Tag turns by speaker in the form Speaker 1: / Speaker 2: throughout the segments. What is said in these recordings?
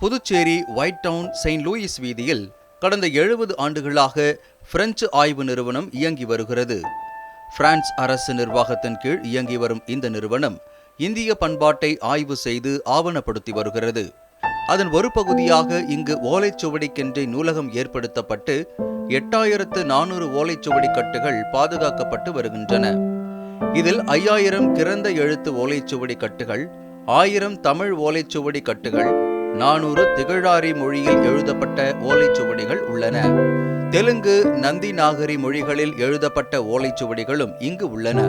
Speaker 1: Puducherry white town saint Louis வீதியில் கடந்த 70 ஆண்டுகளாக பிரெஞ்சு ஆய்வு நிறுவனம் இயங்கி வருகிறது. பிரான்ஸ் அரசு நிர்வாகத்தின் கீழ் இயங்கி வரும் இந்த நிறுவனம் இந்திய பண்பாட்டை ஆய்வு செய்து ஆவணப்படுத்தி வருகிறது. அதன் ஒரு பகுதியாக இங்கு ஓலைச்சுவடிக்கென்றே நூலகம் ஏற்படுத்தப்பட்டு 8400 ஓலைச்சுவடி கட்டுகள் பாதுகாக்கப்பட்டு வருகின்றன. இதில் 5000 கிறந்த எழுத்து ஓலைச்சுவடி கட்டுகள், 1000 தமிழ் ஓலைச்சுவடி கட்டுகள், 400 திகழாரி மொழியில் எழுதப்பட்ட ஓலைச்சுவடிகள் உள்ளன. தெலுங்கு, நந்தி நாகரி மொழிகளில் எழுதப்பட்ட ஓலைச்சுவடிகளும் இங்கு உள்ளன.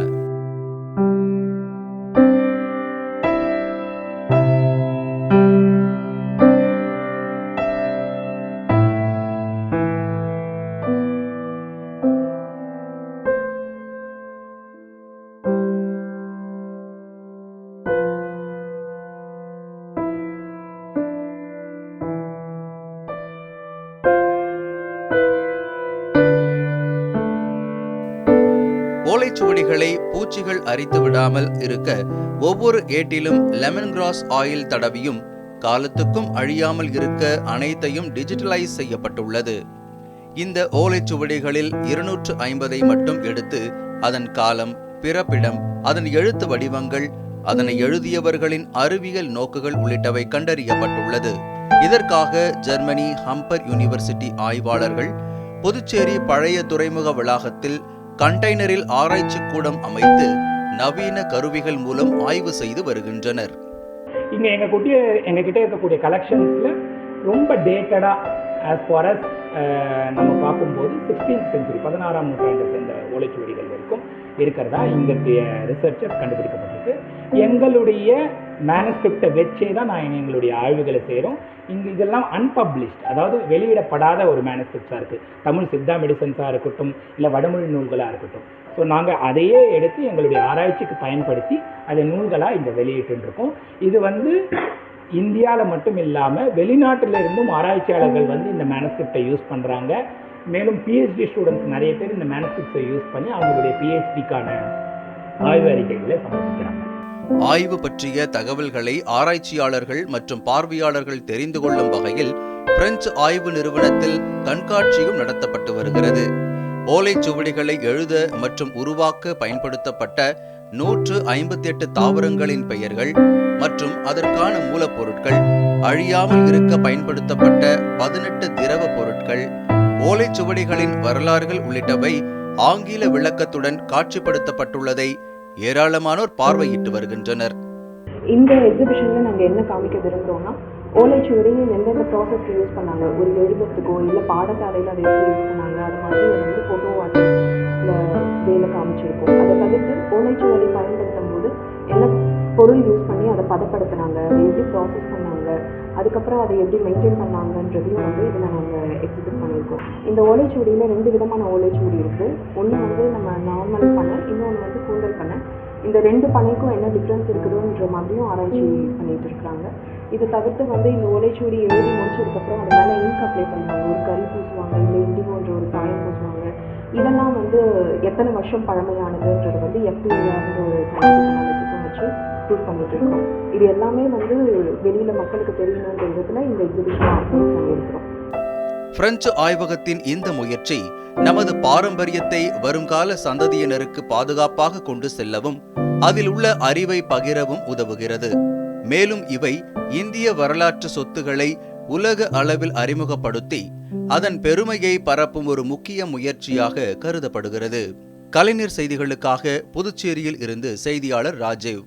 Speaker 1: ஓலைச்சுவடிகளை பூச்சிகள் அரித்து விடாமல் இருக்க ஒவ்வொரு ஏட்டிலும் லெமன் கிராஸ் ஆயில் தடவியும் காலத்துக்கும் அழியாமல் இருக்க அனைத்தையும் டிஜிட்டலைஸ் செய்யப்பட்டுள்ளது. இந்த ஓலைச்சுவடிகளில் 250 மட்டும் எடுத்து அதன் காலம், பிறப்பிடம், அதன் எழுத்து வடிவங்கள், அதனை எழுதியவர்களின் அறிவியல் நோக்குகள் உள்ளிட்டவை கண்டறியப்பட்டுள்ளது. இதற்காக ஜெர்மனி ஹம்பர் யூனிவர்சிட்டி ஆய்வாளர்கள் புதுச்சேரி பழைய துறைமுக வளாகத்தில் கண்டெய்னரில் ஆராய்ச்சி கூடம் அமைத்து நவீன கருவிகள் மூலம் ஆய்வு செய்து வருகின்றனர்.
Speaker 2: இங்கே எங்ககிட்ட இருக்கக்கூடிய கலெக்ஷன்ஸில் ரொம்ப டேட்டடாக ஆஸ் ஃபார் அஸ் நம்ம பார்க்கும்போது 16th century 16ஆம் நூற்றாண்டை சேர்ந்த ஓலைச்சுவடிகள் வரைக்கும் இருக்கிறதா இங்கே ரிசர்ச்சர்ஸ் கண்டுபிடிக்கப்பட்டிருக்கு. எங்களுடைய மேனஸ்கிரிப்டை வச்சே தான் எங்களுடைய ஆய்வுகளை செய்கிறோம். இதெல்லாம் அன்பப்ளிஷ்ட், அதாவது வெளியிடப்படாத ஒரு மேனஸ்கிரிப்ட்ஸாக இருக்குது. தமிழ் சித்தா மெடிசன்ஸாக இருக்கட்டும், இல்லை வடமொழி நூல்களாக இருக்கட்டும். ஸோ நாங்கள் அதையே எடுத்து எங்களுடைய ஆராய்ச்சிக்கு பயன்படுத்தி அதை நூல்களாக இந்த வெளியிட்டுருக்கோம். இது இந்தியாவில் மட்டும் இல்லாமல் வெளிநாட்டில் இருந்தும் ஆராய்ச்சியாளர்கள் இந்த மேனஸ்கிரிப்டை யூஸ் பண்ணுறாங்க. மேலும் பிஹெச்டி ஸ்டூடெண்ட்ஸ் நிறைய பேர் இந்த மேனஸ்கிரிப்டை யூஸ் பண்ணி அவங்களுடைய பிஹெச்டிக்கான ஆய்வு அறிக்கைகளை சமர்ப்பிக்கிறாங்க.
Speaker 1: ஆய்வு பற்றிய தகவல்களை ஆராய்ச்சியாளர்கள் மற்றும் பார்வையாளர்கள் தெரிந்து கொள்ளும் வகையில் பிரெஞ்சு ஆய்வு நிறுவனத்தில் கண்காட்சியும் நடத்தப்பட்டு வருகிறது. ஓலைச்சுவடிகளை எழுத மற்றும் உருவாக்க பயன்படுத்தப்பட்ட 158 தாவரங்களின் பெயர்கள் மற்றும் அதற்கான மூலப்பொருட்கள், அழியாமல் இருக்க பயன்படுத்தப்பட்ட 18 திரவ பொருட்கள், ஓலைச்சுவடிகளின் வரலாறுகள் உள்ளிட்டவை ஆங்கில விளக்கத்துடன் காட்சிப்படுத்தப்பட்டுள்ளதை ஏராளமானோர் பார்வையிட்டு வருகின்றனர்.
Speaker 3: இந்த எக்ஸிபிஷனில் நாங்கள் என்ன காமிக்க விரும்புகிறோம்னா, ஓலைச்சுவடியை எந்தெந்த ப்ராசஸ்க்கு யூஸ் பண்ணாங்க, ஒரு எழுதுறதுக்கோ இல்லை பாடசாலையில் அதை எப்படி யூஸ் பண்ணாங்க, அது மாதிரி ஃபோட்டோ ஆர்டிஸ்டில் வேலை காமிச்சிருக்கோம். அதை தவிர்த்து ஓலைச்சுவடி பயன்படுத்தும் போது என்ன பொருள் யூஸ் பண்ணி அதை பதப்படுத்தினாங்க, அதை எப்படி ப்ராசஸ் பண்ணாங்க, அதுக்கப்புறம் அதை எப்படி மெயின்டைன் பண்ணாங்கன்றதையும் இதில் நாங்கள் எக்ஸிபிட் பண்ணியிருக்கோம். இந்த ஓலைச்சுவடியில் 2 விதமான ஓலைச்சுவடி இருக்குது. ஒன்று நம்ம நார்மல் பண்ணை, இன்னொன்று கூந்தல் பண்ணை. இந்த 2 பனைக்கும் என்ன டிஃப்ரென்ஸ் இருக்குதுன்ற மாதிரியும் ஆராய்ச்சி பண்ணிட்டு இருக்கிறாங்க. இதை தவிர்த்து இந்த ஓலைச்சுவடி எழுதி முடிச்சதுக்கப்புறம் அது மேலே இங்க் அப்ளை பண்ணுவாங்க, ஒரு கறி பூசுவாங்க, இல்லை இண்டிகோன்ற ஒரு சாயம் பூசுவாங்க. இதெல்லாம் எத்தனை வருஷம் பழமையானதுன்றது FTIR ஒரு சயின்டிஃபிக் அனாலிசிஸும் வச்சு ப்ரூவ் பண்ணிட்டு இருக்கோம். இது எல்லாமே வெளியில் மக்களுக்கு தெரியணுன்ற விதத்தில் இந்த எக்ஸிபிஷன் ஆர்கனைஸ் பண்ணியிருக்கிறோம்.
Speaker 1: பிரெஞ்சு ஆய்வகத்தின் இந்த முயற்சி நமது பாரம்பரியத்தை வருங்கால சந்ததியினருக்கு பாதுகாப்பாக கொண்டு செல்லவும் அதில் உள்ள அறிவை பகிரவும் உதவுகிறது. மேலும் இவை இந்திய வரலாற்று சொத்துக்களை உலக அளவில் அறிமுகப்படுத்தி அதன் பெருமையை பரப்பும் ஒரு முக்கிய முயற்சியாக கருதப்படுகிறது. கலைஞர் செய்திகளுக்காக புதுச்சேரியில் இருந்து செய்தியாளர் ராஜீவ்.